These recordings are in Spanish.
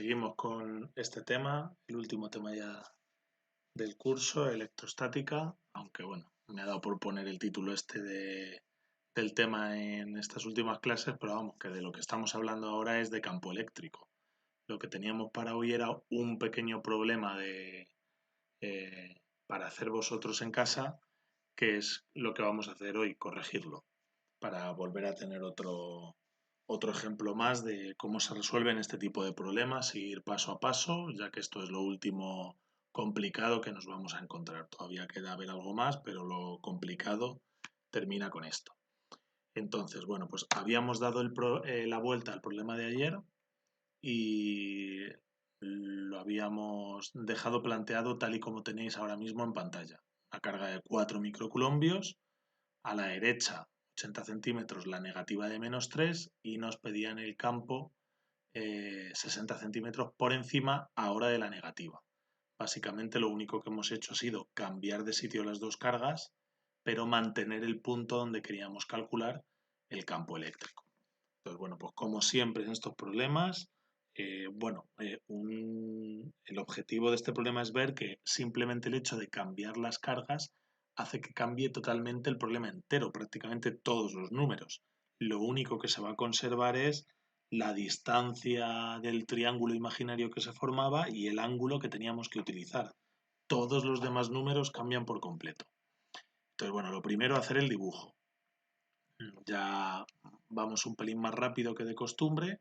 seguimos con este tema, el último tema ya del curso, electrostática, aunque bueno, me ha dado por poner el título del tema en estas últimas clases, pero vamos, que de lo que estamos hablando ahora es de campo eléctrico. Lo que teníamos para hoy era un pequeño problema para hacer vosotros en casa, que es lo que vamos a hacer hoy, corregirlo, para volver a tener otro ejemplo más de cómo se resuelven este tipo de problemas, ir paso a paso, ya que esto es lo último complicado que nos vamos a encontrar. Todavía queda ver algo más, pero lo complicado termina con esto. Entonces, bueno, pues habíamos dado la vuelta al problema de ayer y lo habíamos dejado planteado tal y como tenéis ahora mismo en pantalla. Una carga de 4 microcoulombios, a la derecha 80 centímetros la negativa de -3 y nos pedían el campo 60 centímetros por encima ahora de la negativa. Básicamente lo único que hemos hecho ha sido cambiar de sitio las dos cargas, pero mantener el punto donde queríamos calcular el campo eléctrico. Entonces, bueno, pues como siempre en estos problemas, el objetivo de este problema es ver que simplemente el hecho de cambiar las cargas hace que cambie totalmente el problema entero, prácticamente todos los números. Lo único que se va a conservar es la distancia del triángulo imaginario que se formaba y el ángulo que teníamos que utilizar. Todos los demás números cambian por completo. Entonces, bueno, lo primero, hacer el dibujo. Ya vamos un pelín más rápido que de costumbre,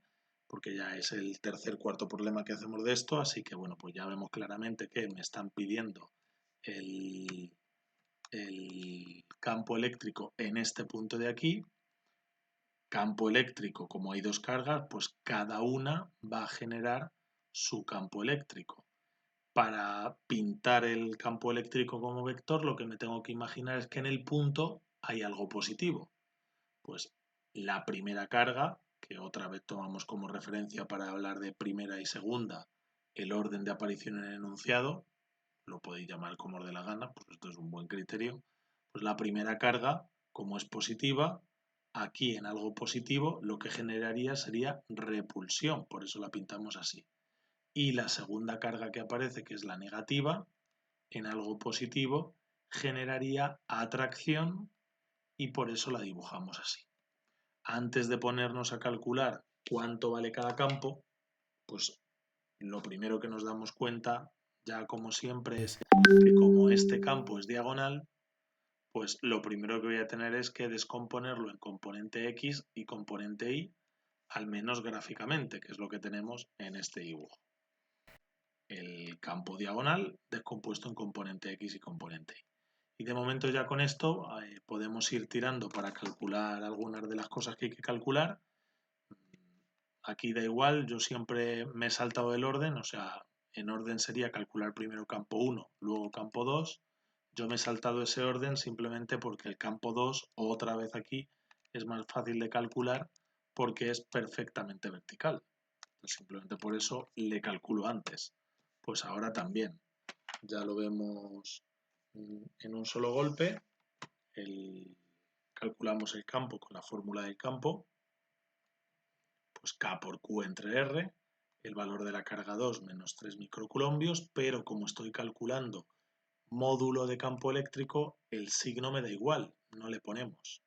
porque ya es el tercer, cuarto problema que hacemos de esto, así que bueno, pues ya vemos claramente que me están pidiendo el campo eléctrico en este punto de aquí. Campo eléctrico, como hay dos cargas, pues cada una va a generar su campo eléctrico. Para pintar el campo eléctrico como vector, lo que me tengo que imaginar es que en el punto hay algo positivo. Pues la primera carga, que otra vez tomamos como referencia para hablar de primera y segunda, el orden de aparición en el enunciado, lo podéis llamar como os dé la gana, pues esto es un buen criterio, pues la primera carga, como es positiva, aquí en algo positivo lo que generaría sería repulsión, por eso la pintamos así. Y la segunda carga que aparece, que es la negativa, en algo positivo, generaría atracción y por eso la dibujamos así. Antes de ponernos a calcular cuánto vale cada campo, pues lo primero que nos damos cuenta, ya como siempre, es que como este campo es diagonal, pues lo primero que voy a tener es que descomponerlo en componente X y componente Y, al menos gráficamente, que es lo que tenemos en este dibujo. El campo diagonal descompuesto en componente X y componente Y. Y de momento ya con esto podemos ir tirando para calcular algunas de las cosas que hay que calcular. Aquí da igual, yo siempre me he saltado el orden, o sea, en orden sería calcular primero campo 1, luego campo 2. Yo me he saltado ese orden simplemente porque el campo 2, otra vez aquí, es más fácil de calcular porque es perfectamente vertical. Entonces, simplemente por eso le calculo antes. Pues ahora también, ya lo vemos en un solo golpe. Calculamos el campo con la fórmula del campo, pues K por Q entre R, el valor de la carga 2 menos 3 microcoulombios, pero como estoy calculando módulo de campo eléctrico, el signo me da igual, no le ponemos.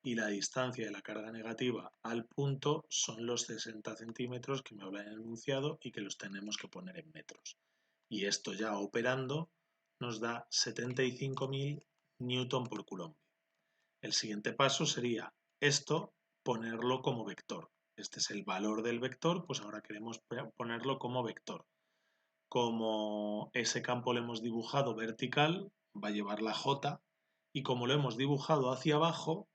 Y la distancia de la carga negativa al punto son los 60 centímetros que me habla en el enunciado y que los tenemos que poner en metros. Y esto ya operando nos da 75.000 newton por coulombio. El siguiente paso sería esto, ponerlo como vector. Este es el valor del vector, pues ahora queremos ponerlo como vector. Como ese campo lo hemos dibujado vertical, va a llevar la J, y como lo hemos dibujado hacia abajo,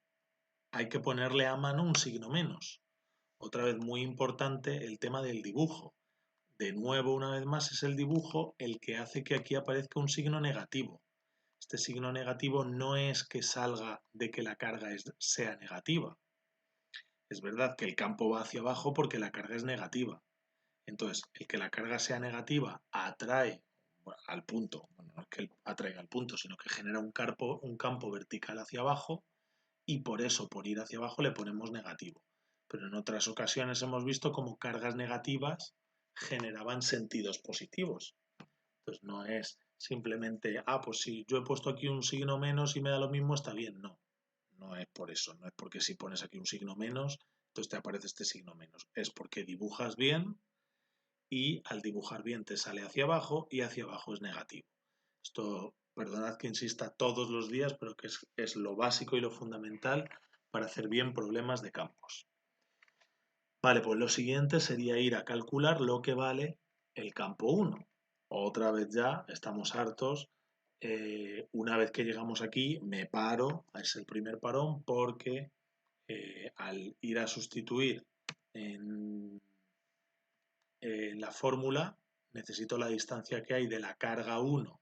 hay que ponerle a mano un signo menos. Otra vez muy importante el tema del dibujo. De nuevo, una vez más, es el dibujo el que hace que aquí aparezca un signo negativo. Este signo negativo no es que salga de que la carga sea negativa. Es verdad que el campo va hacia abajo porque la carga es negativa. Entonces, el que la carga sea negativa atrae al punto, bueno, no es que atraiga al punto, sino que genera un campo vertical hacia abajo y por eso, por ir hacia abajo, le ponemos negativo. Pero en otras ocasiones hemos visto como cargas negativas generaban sentidos positivos. Entonces no es simplemente, pues si yo he puesto aquí un signo menos y me da lo mismo, está bien. No, no es por eso. No es porque si pones aquí un signo menos, entonces te aparece este signo menos. Es porque dibujas bien y al dibujar bien te sale hacia abajo y hacia abajo es negativo. Esto, perdonad que insista todos los días, pero que es lo básico y lo fundamental para hacer bien problemas de campos. Vale, pues lo siguiente sería ir a calcular lo que vale el campo 1. Otra vez ya estamos hartos. Una vez que llegamos aquí, me paro, es el primer parón, porque al ir a sustituir en la fórmula, necesito la distancia que hay de la carga 1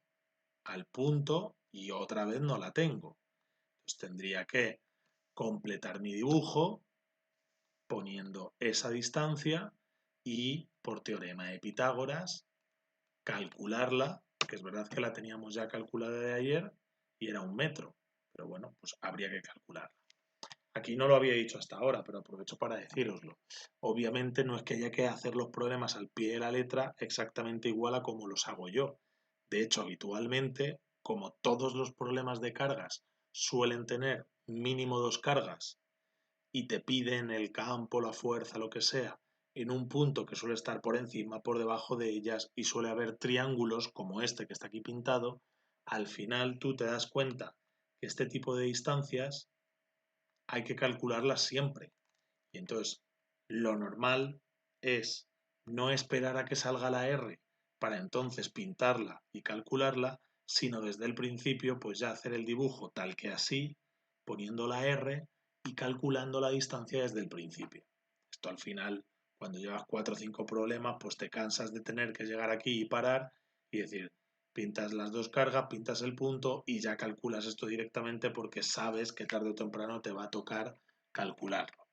al punto y otra vez no la tengo. Entonces tendría que completar mi dibujo poniendo esa distancia y por teorema de Pitágoras calcularla, que es verdad que la teníamos ya calculada de ayer y era 1 metro, pero bueno, pues habría que calcularla. Aquí no lo había dicho hasta ahora, pero aprovecho para decíroslo. Obviamente no es que haya que hacer los problemas al pie de la letra exactamente igual a como los hago yo. De hecho, habitualmente, como todos los problemas de cargas suelen tener mínimo 2 cargas y te piden el campo, la fuerza, lo que sea, en un punto que suele estar por encima, por debajo de ellas y suele haber triángulos como este que está aquí pintado, al final tú te das cuenta que este tipo de distancias hay que calcularlas siempre. Y entonces, lo normal es no esperar a que salga la R para entonces pintarla y calcularla, sino desde el principio, pues ya hacer el dibujo tal que así, poniendo la R y calculando la distancia desde el principio. Esto al final, cuando llevas 4 o 5 problemas, pues te cansas de tener que llegar aquí y parar y decir, pintas las 2 cargas, pintas el punto y ya calculas esto directamente porque sabes que tarde o temprano te va a tocar calcularlo.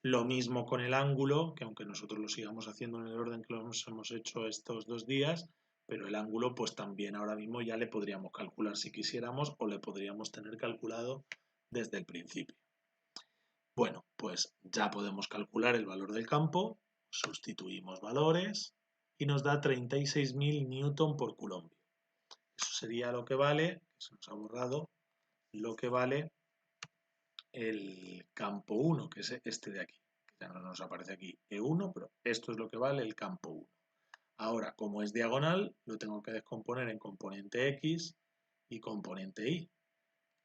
Lo mismo con el ángulo, que aunque nosotros lo sigamos haciendo en el orden que lo hemos hecho estos 2 días, pero el ángulo pues también ahora mismo ya le podríamos calcular si quisiéramos o le podríamos tener calculado desde el principio. Bueno, pues ya podemos calcular el valor del campo, sustituimos valores y nos da 36.000 newton por coulomb. Eso sería lo que vale, que se nos ha borrado, lo que vale el campo 1, que es este de aquí. Ya no nos aparece aquí E1, pero esto es lo que vale el campo 1. Ahora, como es diagonal, lo tengo que descomponer en componente X y componente Y.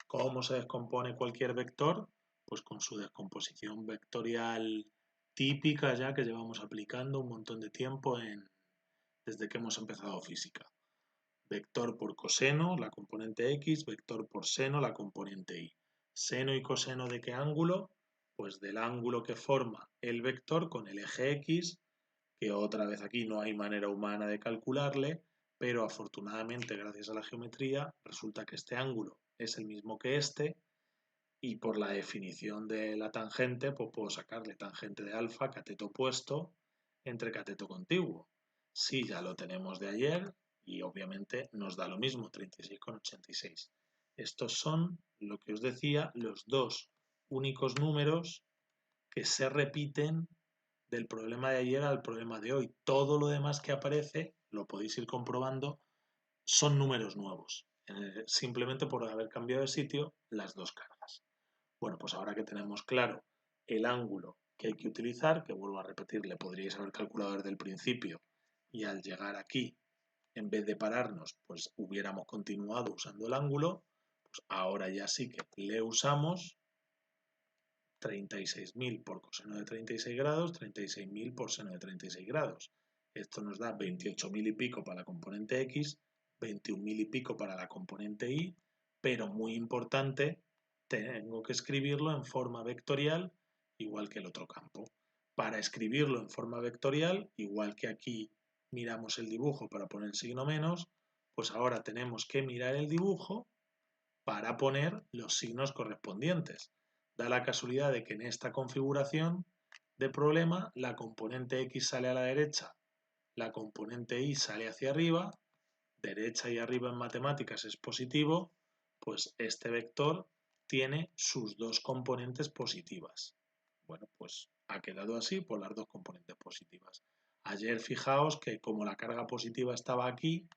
¿Cómo se descompone cualquier vector? Pues con su descomposición vectorial típica ya que llevamos aplicando un montón de tiempo desde que hemos empezado física. Vector por coseno, la componente X, vector por seno, la componente Y. Seno y coseno ¿de qué ángulo? Pues del ángulo que forma el vector con el eje X, que otra vez aquí no hay manera humana de calcularle, pero afortunadamente gracias a la geometría resulta que este ángulo es el mismo que este y por la definición de la tangente pues puedo sacarle tangente de alfa, cateto opuesto, entre cateto contiguo. Sí, ya lo tenemos de ayer y obviamente nos da lo mismo, 36,86. Estos son, lo que os decía, los dos únicos números que se repiten del problema de ayer al problema de hoy. Todo lo demás que aparece, lo podéis ir comprobando, son números nuevos. Simplemente por haber cambiado de sitio las 2 cargas. Bueno, pues ahora que tenemos claro el ángulo que hay que utilizar, que vuelvo a repetir, le podríais haber calculado desde el principio y al llegar aquí, en vez de pararnos, pues hubiéramos continuado usando el ángulo, pues ahora ya sí que le usamos 36.000 por coseno de 36 grados, 36.000 por seno de 36 grados. Esto nos da 28.000 y pico para la componente X, 21.000 y pico para la componente Y, pero muy importante, tengo que escribirlo en forma vectorial, igual que el otro campo. Para escribirlo en forma vectorial, igual que aquí miramos el dibujo para poner el signo menos, pues ahora tenemos que mirar el dibujo para poner los signos correspondientes. Da la casualidad de que en esta configuración de problema la componente X sale a la derecha, la componente Y sale hacia arriba, derecha y arriba en matemáticas es positivo, pues este vector tiene sus dos componentes positivas. Bueno, pues ha quedado así por las dos componentes positivas. Ayer fijaos que como la carga positiva estaba aquí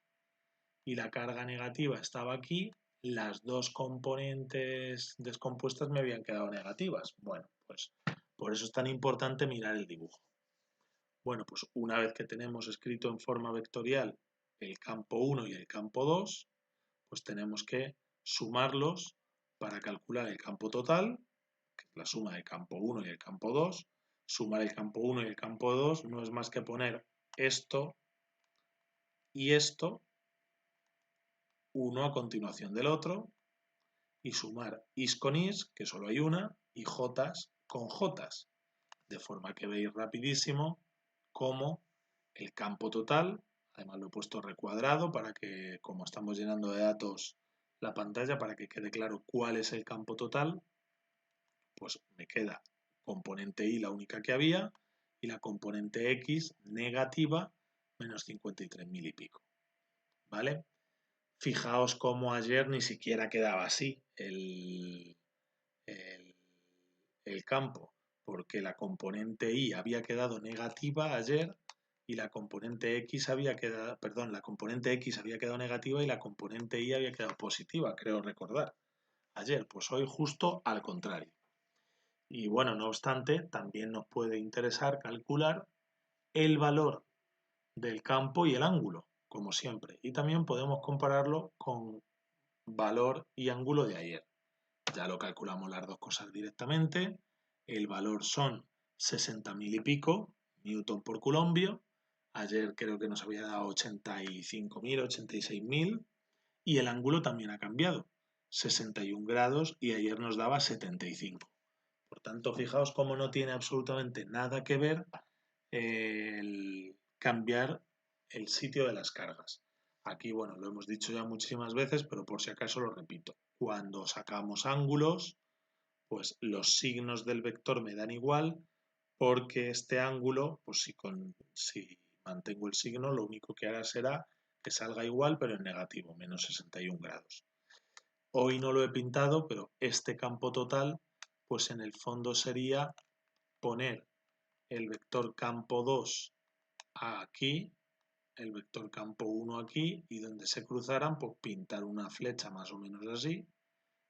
y la carga negativa estaba aquí, las dos componentes descompuestas me habían quedado negativas. Bueno, pues por eso es tan importante mirar el dibujo. Bueno, pues una vez que tenemos escrito en forma vectorial el campo 1 y el campo 2, pues tenemos que sumarlos para calcular el campo total, que es la suma del campo 1 y el campo 2. Sumar el campo 1 y el campo 2 no es más que poner esto y esto, uno a continuación del otro, y sumar is con is, que solo hay una, y jotas con jotas. De forma que veis rapidísimo cómo el campo total, además lo he puesto recuadrado para que, como estamos llenando de datos la pantalla, para que quede claro cuál es el campo total, pues me queda componente y la única que había, y la componente x negativa menos 53.000 y pico. ¿Vale? Fijaos cómo ayer ni siquiera quedaba así el campo, porque la componente y había quedado negativa ayer y la componente x había quedado, perdón, la componente x había quedado negativa y la componente y había quedado positiva, creo recordar. Ayer, pues hoy justo al contrario. Y bueno, no obstante, también nos puede interesar calcular el valor del campo y el ángulo, como siempre. Y también podemos compararlo con valor y ángulo de ayer. Ya lo calculamos las dos cosas directamente. El valor son 60.000 y pico newton por coulombio. Ayer creo que nos había dado 85.000, 86.000. Y el ángulo también ha cambiado. 61 grados y ayer nos daba 75. Por tanto, fijaos cómo no tiene absolutamente nada que ver el cambiar el sitio de las cargas. Aquí, bueno, lo hemos dicho ya muchísimas veces, pero por si acaso lo repito. Cuando sacamos ángulos, pues los signos del vector me dan igual, porque este ángulo, pues si mantengo el signo, lo único que hará será que salga igual, pero en negativo, menos 61 grados. Hoy no lo he pintado, pero este campo total, pues en el fondo sería poner el vector campo 2 aquí, el vector campo 1 aquí, y donde se cruzaran, pues pintar una flecha más o menos así,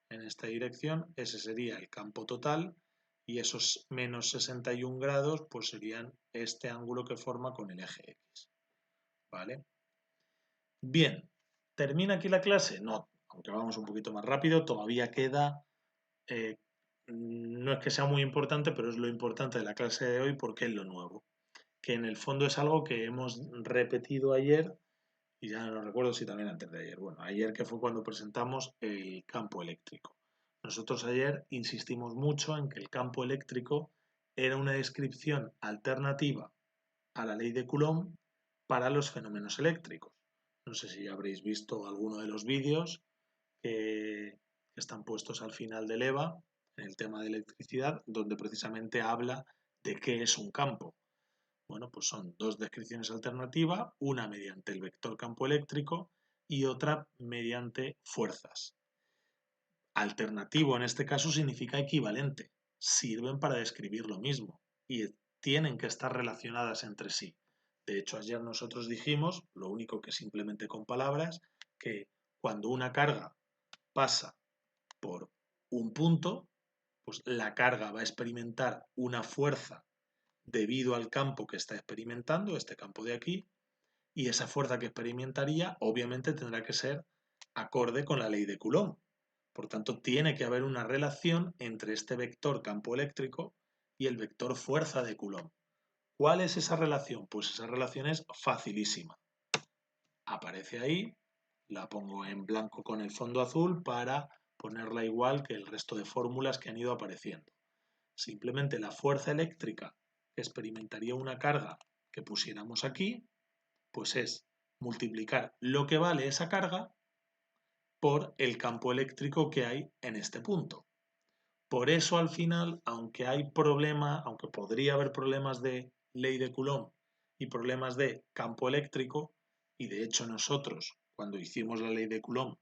en esta dirección. Ese sería el campo total, y esos menos 61 grados, pues serían este ángulo que forma con el eje X. ¿Vale? Bien, ¿termina aquí la clase? No, aunque vamos un poquito más rápido, todavía queda... no es que sea muy importante, pero es lo importante de la clase de hoy porque es lo nuevo, que en el fondo es algo que hemos repetido ayer y ya no recuerdo si también antes de ayer. Bueno, ayer que fue cuando presentamos el campo eléctrico. Nosotros ayer insistimos mucho en que el campo eléctrico era una descripción alternativa a la ley de Coulomb para los fenómenos eléctricos. No sé si habréis visto alguno de los vídeos que están puestos al final del EVA en el tema de electricidad, donde precisamente habla de qué es un campo. Bueno, pues son dos descripciones alternativas, una mediante el vector campo eléctrico y otra mediante fuerzas. Alternativo en este caso significa equivalente, sirven para describir lo mismo y tienen que estar relacionadas entre sí. De hecho, ayer nosotros dijimos, lo único que simplemente con palabras, que cuando una carga pasa por un punto, pues la carga va a experimentar una fuerza debido al campo que está experimentando, este campo de aquí, y esa fuerza que experimentaría obviamente tendrá que ser acorde con la ley de Coulomb. Por tanto, tiene que haber una relación entre este vector campo eléctrico y el vector fuerza de Coulomb. ¿Cuál es esa relación? Pues esa relación es facilísima. Aparece ahí, la pongo en blanco con el fondo azul para ponerla igual que el resto de fórmulas que han ido apareciendo. Simplemente la fuerza eléctrica que experimentaría una carga que pusiéramos aquí, pues es multiplicar lo que vale esa carga por el campo eléctrico que hay en este punto. Por eso al final, aunque hay problema, aunque podría haber problemas de ley de Coulomb y problemas de campo eléctrico, y de hecho nosotros cuando hicimos la ley de Coulomb,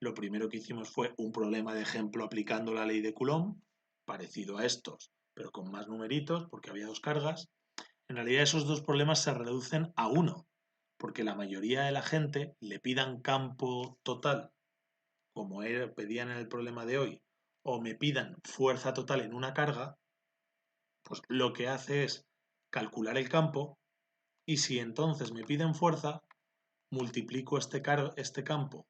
lo primero que hicimos fue un problema de ejemplo aplicando la ley de Coulomb, parecido a estos, pero con más numeritos porque había dos cargas. En realidad esos dos problemas se reducen a uno, porque la mayoría de la gente le pidan campo total, como pedían en el problema de hoy, o me pidan fuerza total en una carga, pues lo que hace es calcular el campo y si entonces me piden fuerza, multiplico este campo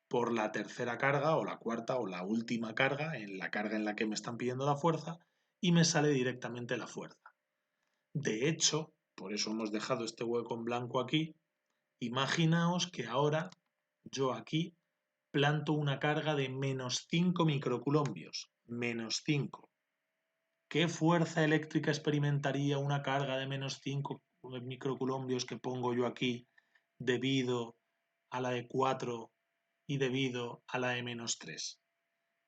por la tercera carga o la cuarta o la última carga, en la carga en la que me están pidiendo la fuerza, y me sale directamente la fuerza. De hecho, por eso hemos dejado este hueco en blanco aquí, imaginaos que ahora yo aquí planto una carga de menos 5 microcoulombios. Menos 5. ¿Qué fuerza eléctrica experimentaría una carga de menos 5 microcoulombios que pongo yo aquí debido a la de 4 y debido a la de menos 3?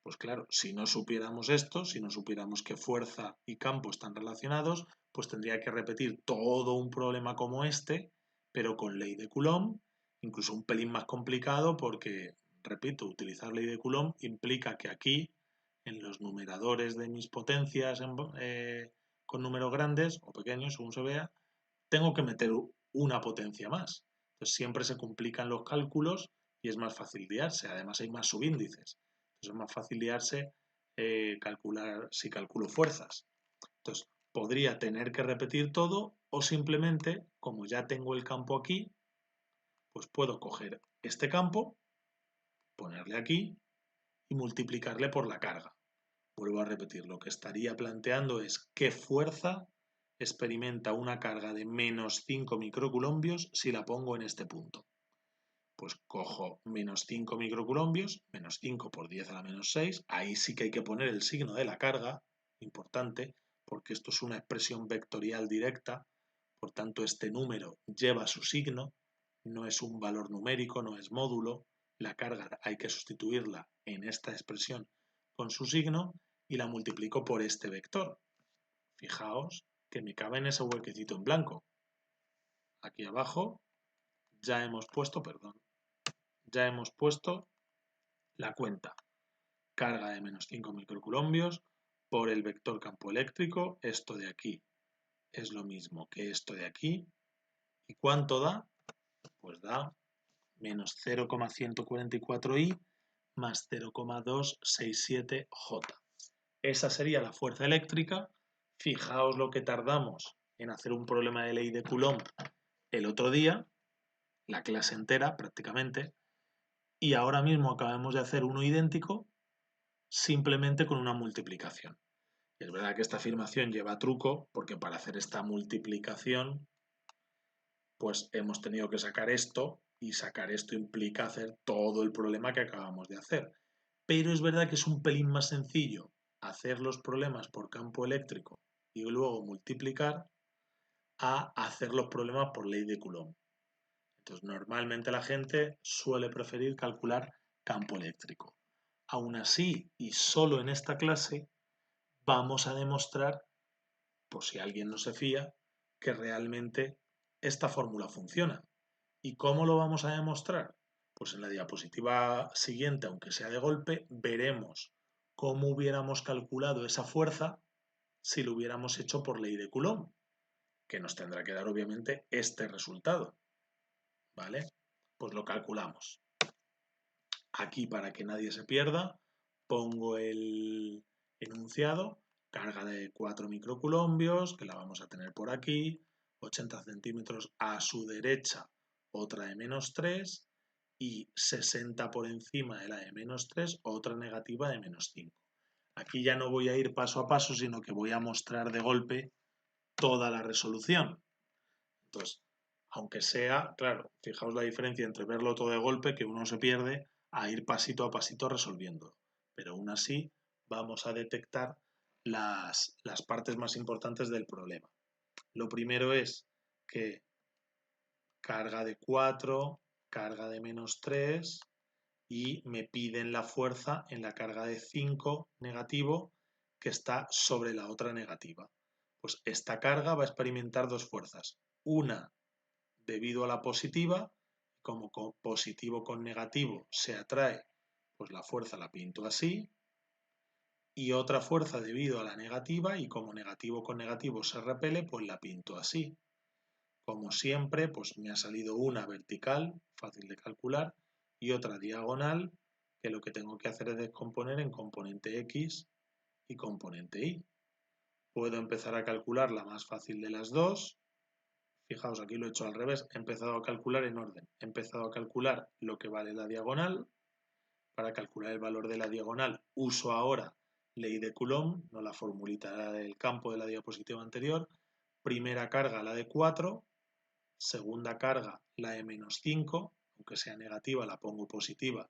Pues claro, si no supiéramos esto, si no supiéramos que fuerza y campo están relacionados, pues tendría que repetir todo un problema como este, pero con ley de Coulomb, incluso un pelín más complicado porque, repito, utilizar ley de Coulomb implica que aquí, en los numeradores de mis potencias con números grandes o pequeños, según se vea, tengo que meter una potencia más. Entonces siempre se complican los cálculos y es más fácil liarse. Además hay más subíndices. Entonces es más fácil liarse calcular si calculo fuerzas. Entonces podría tener que repetir todo o simplemente, como ya tengo el campo aquí, pues puedo coger este campo, ponerle aquí y multiplicarle por la carga. Vuelvo a repetir, lo que estaría planteando es qué fuerza experimenta una carga de menos 5 microcoulombios si la pongo en este punto. Pues cojo menos 5 microcoulombios, menos 5 por 10 a la menos 6, ahí sí que hay que poner el signo de la carga, importante, porque esto es una expresión vectorial directa, por tanto este número lleva su signo, no es un valor numérico, no es módulo, la carga hay que sustituirla en esta expresión con su signo y la multiplico por este vector. Fijaos que me cabe en ese huequecito en blanco. Aquí abajo ya hemos puesto, la cuenta. Carga de menos 5 microcoulombios por el vector campo eléctrico. Esto de aquí es lo mismo que esto de aquí. ¿Y cuánto da? Pues da menos 0,144i más 0,267j. Esa sería la fuerza eléctrica. Fijaos lo que tardamos en hacer un problema de ley de Coulomb el otro día, la clase entera prácticamente, y ahora mismo acabamos de hacer uno idéntico simplemente con una multiplicación. Es verdad que esta afirmación lleva truco porque para hacer esta multiplicación pues hemos tenido que sacar esto y sacar esto implica hacer todo el problema que acabamos de hacer. Pero es verdad que es un pelín más sencillo hacer los problemas por campo eléctrico y luego multiplicar a hacer los problemas por ley de Coulomb. Entonces, normalmente la gente suele preferir calcular campo eléctrico. Aún así, y solo en esta clase, vamos a demostrar, por si alguien no se fía, que realmente esta fórmula funciona. ¿Y cómo lo vamos a demostrar? Pues en la diapositiva siguiente, aunque sea de golpe, veremos cómo hubiéramos calculado esa fuerza si lo hubiéramos hecho por ley de Coulomb, que nos tendrá que dar obviamente este resultado. ¿Vale? Pues lo calculamos. Aquí, para que nadie se pierda, pongo el enunciado, carga de 4 microcoulombios, que la vamos a tener por aquí, 80 centímetros a su derecha, otra de menos 3, y 60 por encima de la de menos 3, otra negativa de menos 5. Aquí ya no voy a ir paso a paso, sino que voy a mostrar de golpe toda la resolución. Entonces, aunque sea, claro, fijaos la diferencia entre verlo todo de golpe, que uno se pierde, a ir pasito a pasito resolviendo. Pero aún así vamos a detectar las partes más importantes del problema. Lo primero es que carga de 4, carga de menos 3 y me piden la fuerza en la carga de 5 negativo que está sobre la otra negativa. Pues esta carga va a experimentar dos fuerzas. Una debido a la positiva, como positivo con negativo se atrae, pues la fuerza la pinto así, y otra fuerza debido a la negativa, y como negativo con negativo se repele, pues la pinto así. Como siempre, pues me ha salido una vertical, fácil de calcular, y otra diagonal, que lo que tengo que hacer es descomponer en componente X y componente Y. Puedo empezar a calcular la más fácil de las dos. Fijaos, aquí lo he hecho al revés, he empezado a calcular en orden. He empezado a calcular lo que vale la diagonal. Para calcular el valor de la diagonal uso ahora ley de Coulomb, no la formulita del campo de la diapositiva anterior. Primera carga la de 4, segunda carga la de menos 5, aunque sea negativa la pongo positiva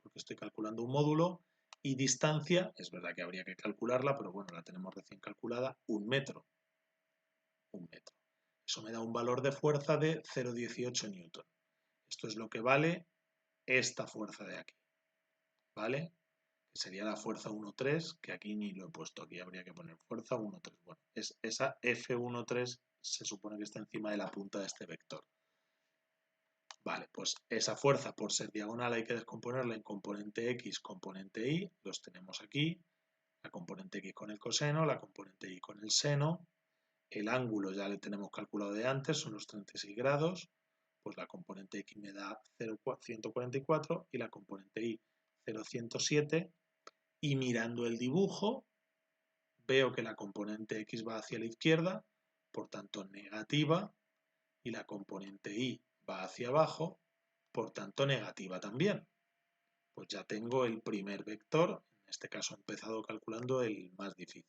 porque estoy calculando un módulo, y distancia, es verdad que habría que calcularla, pero bueno, la tenemos recién calculada, 1 metro. 1 metro. Eso me da un valor de fuerza de 0,18 newton. Esto es lo que vale esta fuerza de aquí, ¿vale? Que sería la fuerza 1,3, que aquí ni lo he puesto, aquí habría que poner fuerza 1,3. Bueno, esa F1,3 se supone que está encima de la punta de este vector. Vale, pues esa fuerza, por ser diagonal, hay que descomponerla en componente X, componente Y, los tenemos aquí, la componente X con el coseno, la componente Y con el seno, el ángulo ya le tenemos calculado de antes, son los 36 grados, pues la componente X me da 0,144 y la componente Y 0,107, y mirando el dibujo veo que la componente X va hacia la izquierda, por tanto negativa, y la componente Y va hacia abajo, por tanto negativa también. Pues ya tengo el primer vector, en este caso he empezado calculando el más difícil.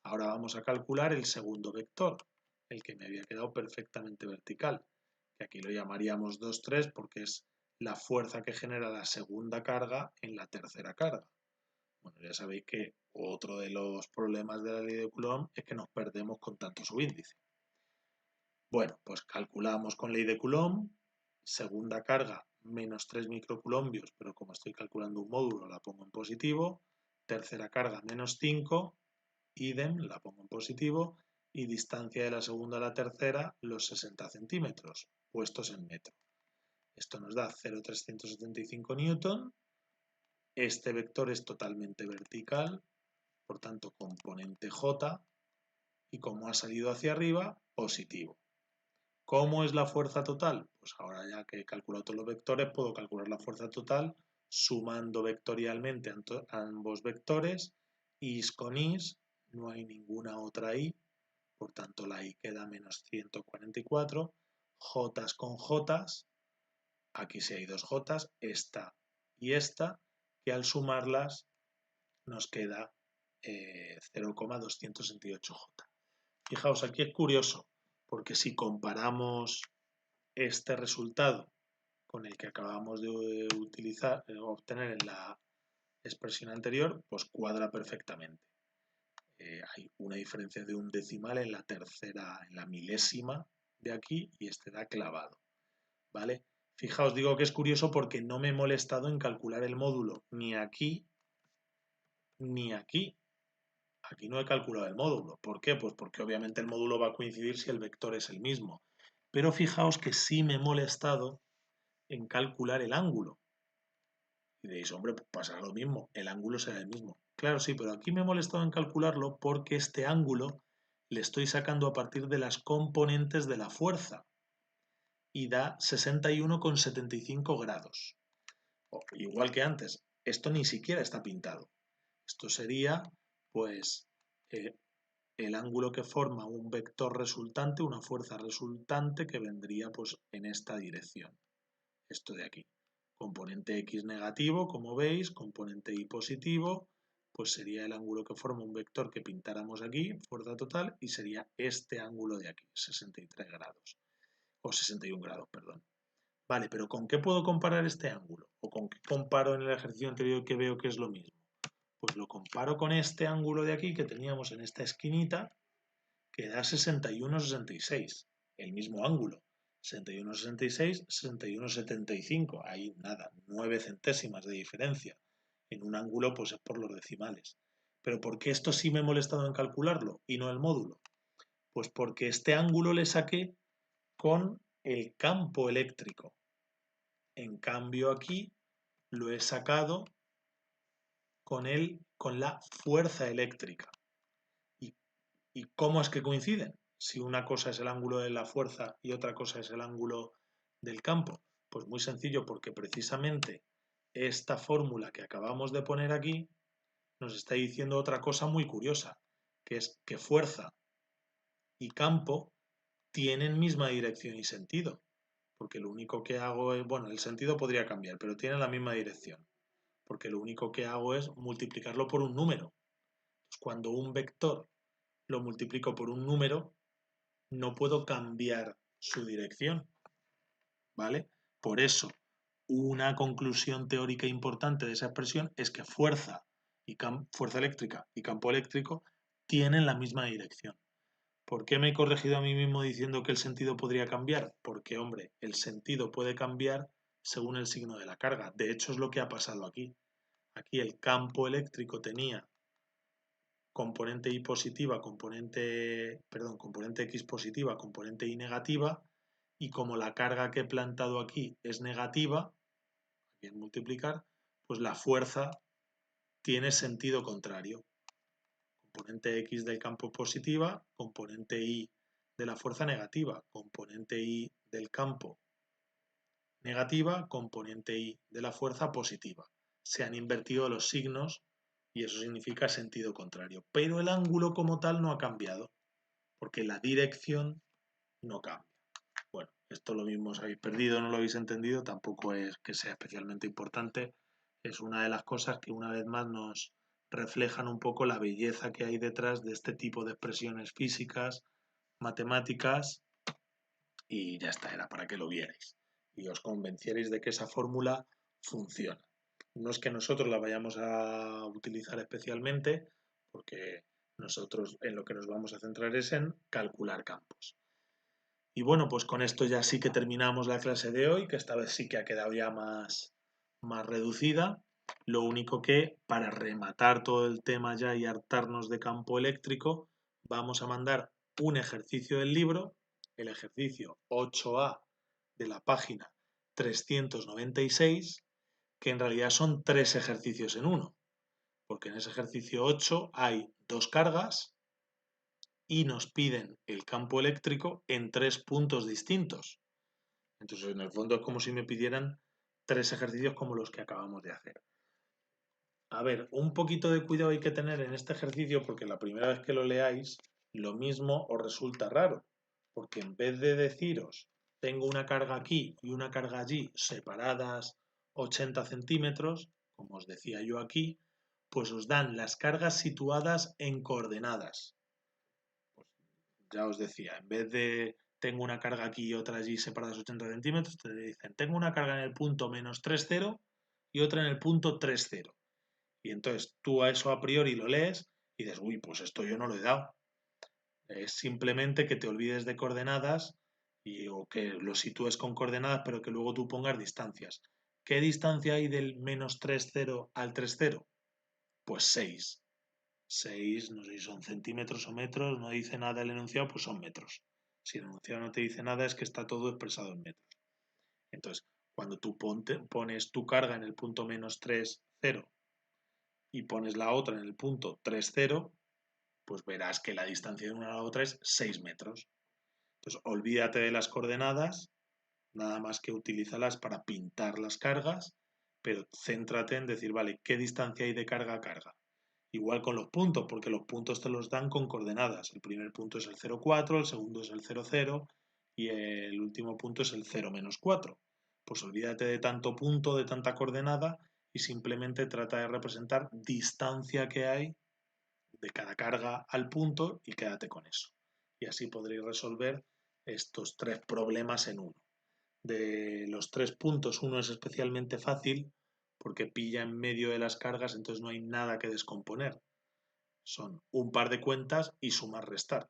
Ahora vamos a calcular el segundo vector, el que me había quedado perfectamente vertical, que aquí lo llamaríamos 2,3 porque es la fuerza que genera la segunda carga en la tercera carga. Bueno, ya sabéis que otro de los problemas de la ley de Coulomb es que nos perdemos con tanto subíndice. Bueno, pues calculamos con ley de Coulomb, segunda carga menos 3 microcoulombios, pero como estoy calculando un módulo la pongo en positivo, tercera carga menos 5, idem, la pongo en positivo, y distancia de la segunda a la tercera, los 60 centímetros, puestos en metro. Esto nos da 0,375 newton, este vector es totalmente vertical, por tanto componente J, y como ha salido hacia arriba, positivo. ¿Cómo es la fuerza total? Pues ahora ya que he calculado todos los vectores, puedo calcular la fuerza total sumando vectorialmente ambos vectores, is con is, no hay ninguna otra i, por tanto la i queda menos 144, j con j, aquí sí hay dos j, esta y esta, que al sumarlas nos queda 0,268j. Fijaos, aquí es curioso, porque si comparamos este resultado con el que acabamos de obtener en la expresión anterior, pues cuadra perfectamente. Hay una diferencia de un decimal en la tercera, en la milésima de aquí, y este da clavado, ¿vale? Fijaos, digo que es curioso porque no me he molestado en calcular el módulo ni aquí ni aquí. Aquí no he calculado el módulo. ¿Por qué? Pues porque obviamente el módulo va a coincidir si el vector es el mismo. Pero fijaos que sí me he molestado en calcular el ángulo. Y diréis, hombre, pues pasará lo mismo, el ángulo será el mismo. Claro, sí, pero aquí me he molestado en calcularlo porque este ángulo le estoy sacando a partir de las componentes de la fuerza y da 61,75 grados. Igual que antes, esto ni siquiera está pintado. Esto sería, pues, el ángulo que forma un vector resultante, una fuerza resultante que vendría, pues, en esta dirección. Esto de aquí. Componente X negativo, como veis, componente Y positivo, pues sería el ángulo que forma un vector que pintáramos aquí, fuerza total, y sería este ángulo de aquí, 63 grados, o 61 grados, perdón. Vale, pero ¿con qué puedo comparar este ángulo? ¿O con qué comparo en el ejercicio anterior que veo que es lo mismo? Pues lo comparo con este ángulo de aquí que teníamos en esta esquinita, que da 61,66, el mismo ángulo. 61,66, 61,75, ahí nada, 9 centésimas de diferencia. En un ángulo pues es por los decimales. Pero ¿por qué esto sí me he molestado en calcularlo y no el módulo? Pues porque este ángulo le saqué con el campo eléctrico. En cambio aquí lo he sacado con la fuerza eléctrica. ¿Y cómo es que coinciden? Si una cosa es el ángulo de la fuerza y otra cosa es el ángulo del campo. Pues muy sencillo, porque precisamente esta fórmula que acabamos de poner aquí nos está diciendo otra cosa muy curiosa, que es que fuerza y campo tienen misma dirección y sentido. Porque lo único que hago es, bueno, el sentido podría cambiar, pero tienen la misma dirección. Porque lo único que hago es multiplicarlo por un número. Pues cuando un vector lo multiplico por un número, no puedo cambiar su dirección, ¿vale? Por eso, una conclusión teórica importante de esa expresión es que fuerza eléctrica y campo eléctrico tienen la misma dirección. ¿Por qué me he corregido a mí mismo diciendo que el sentido podría cambiar? Porque, hombre, el sentido puede cambiar según el signo de la carga. De hecho, es lo que ha pasado aquí. Aquí el campo eléctrico tenía componente Y positiva, componente X positiva, componente Y negativa, y como la carga que he plantado aquí es negativa, aquí en multiplicar, pues la fuerza tiene sentido contrario. Componente X del campo positiva, componente Y de la fuerza negativa, componente Y del campo negativa, componente Y de la fuerza positiva. Se han invertido los signos y eso significa sentido contrario. Pero el ángulo como tal no ha cambiado, porque la dirección no cambia. Bueno, esto lo mismo os habéis perdido, no lo habéis entendido, tampoco es que sea especialmente importante. Es una de las cosas que una vez más nos reflejan un poco la belleza que hay detrás de este tipo de expresiones físicas, matemáticas, y ya está, era para que lo vierais y os convencierais de que esa fórmula funciona. No es que nosotros la vayamos a utilizar especialmente, porque nosotros en lo que nos vamos a centrar es en calcular campos. Y bueno, pues con esto ya sí que terminamos la clase de hoy, que esta vez sí que ha quedado ya más reducida. Lo único que, para rematar todo el tema ya y hartarnos de campo eléctrico, vamos a mandar un ejercicio del libro, el ejercicio 8A de la página 396, que en realidad son 3 ejercicios en uno, porque en ese ejercicio 8 hay 2 cargas y nos piden el campo eléctrico en 3 puntos distintos. Entonces, en el fondo es como si me pidieran 3 ejercicios como los que acabamos de hacer. A ver, un poquito de cuidado hay que tener en este ejercicio porque la primera vez que lo leáis, lo mismo os resulta raro, porque en vez de deciros tengo una carga aquí y una carga allí separadas 80 centímetros, como os decía yo aquí, pues os dan las cargas situadas en coordenadas. Pues ya os decía, en vez de tengo una carga aquí y otra allí separadas 80 centímetros, te dicen tengo una carga en el punto menos 3,0 y otra en el punto 3,0. Y entonces tú a eso a priori lo lees y dices, uy, pues esto yo no lo he dado. Es simplemente que te olvides de coordenadas o que lo sitúes con coordenadas, pero que luego tú pongas distancias. ¿Qué distancia hay del menos 3,0 al 3,0? Pues 6. 6, no sé si son centímetros o metros, no dice nada el enunciado, pues son metros. Si el enunciado no te dice nada es que está todo expresado en metros. Entonces, cuando tú pones tu carga en el punto menos 3,0 y pones la otra en el punto 3,0, pues verás que la distancia de una a la otra es 6 metros. Entonces, olvídate de las coordenadas, nada más que utilízalas para pintar las cargas, pero céntrate en decir, vale, ¿qué distancia hay de carga a carga? Igual con los puntos, porque los puntos te los dan con coordenadas. El primer punto es el 0,4, el segundo es el 0,0 y el último punto es el 0 menos 4. Pues olvídate de tanto punto, de tanta coordenada y simplemente trata de representar distancia que hay de cada carga al punto y quédate con eso. Y así podréis resolver estos 3 problemas en uno. De los 3 puntos, uno es especialmente fácil porque pilla en medio de las cargas, entonces no hay nada que descomponer. Son un par de cuentas y sumar-restar,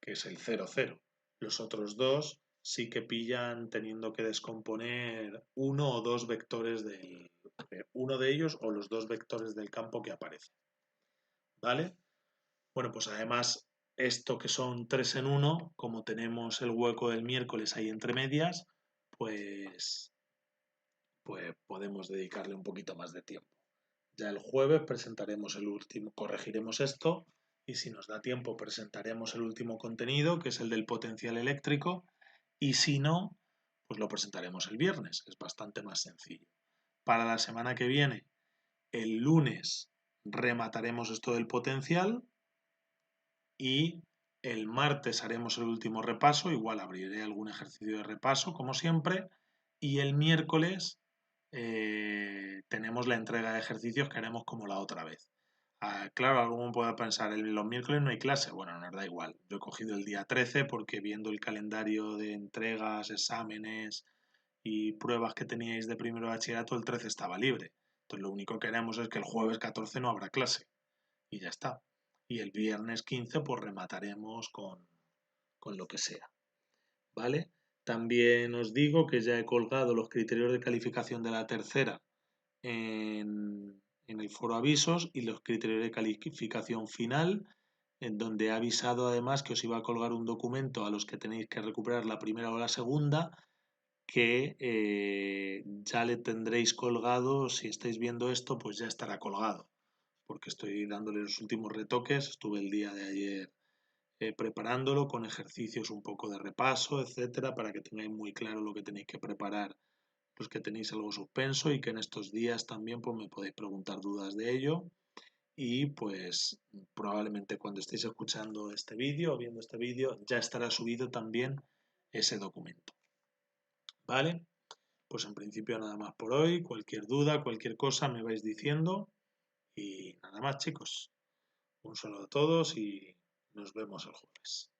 que es el 0,0. Los otros dos sí que pillan teniendo que descomponer uno o dos vectores uno de ellos o los dos vectores del campo que aparecen. ¿Vale? Bueno, pues además, esto que son 3 en 1, como tenemos el hueco del miércoles ahí entre medias, pues podemos dedicarle un poquito más de tiempo. Ya el jueves presentaremos el último, corregiremos esto y si nos da tiempo presentaremos el último contenido, que es el del potencial eléctrico, y si no, pues lo presentaremos el viernes, es bastante más sencillo. Para la semana que viene, el lunes remataremos esto del potencial y el martes haremos el último repaso, igual abriré algún ejercicio de repaso como siempre, y el miércoles tenemos la entrega de ejercicios que haremos como la otra vez. Claro, alguno puede pensar, los miércoles no hay clase. Bueno, nos da igual. Yo he cogido el día 13 porque viendo el calendario de entregas, exámenes y pruebas que teníais de primero de bachillerato, el 13 estaba libre. Entonces lo único que haremos es que el jueves 14 no habrá clase y ya está. Y el viernes 15 pues remataremos con lo que sea. ¿Vale? También os digo que ya he colgado los criterios de calificación de la tercera en el foro avisos y los criterios de calificación final, en donde he avisado además que os iba a colgar un documento a los que tenéis que recuperar la primera o la segunda, que ya le tendréis colgado, si estáis viendo esto, pues ya estará colgado, porque estoy dándole los últimos retoques, estuve el día de ayer preparándolo con ejercicios un poco de repaso, etcétera, para que tengáis muy claro lo que tenéis que preparar los que tenéis algo suspenso y que en estos días también pues me podéis preguntar dudas de ello y pues probablemente cuando estéis escuchando este vídeo o viendo este vídeo ya estará subido también ese documento. ¿Vale? Pues en principio nada más por hoy. Cualquier duda, cualquier cosa me vais diciendo y nada más chicos. Un saludo a todos y nos vemos el jueves.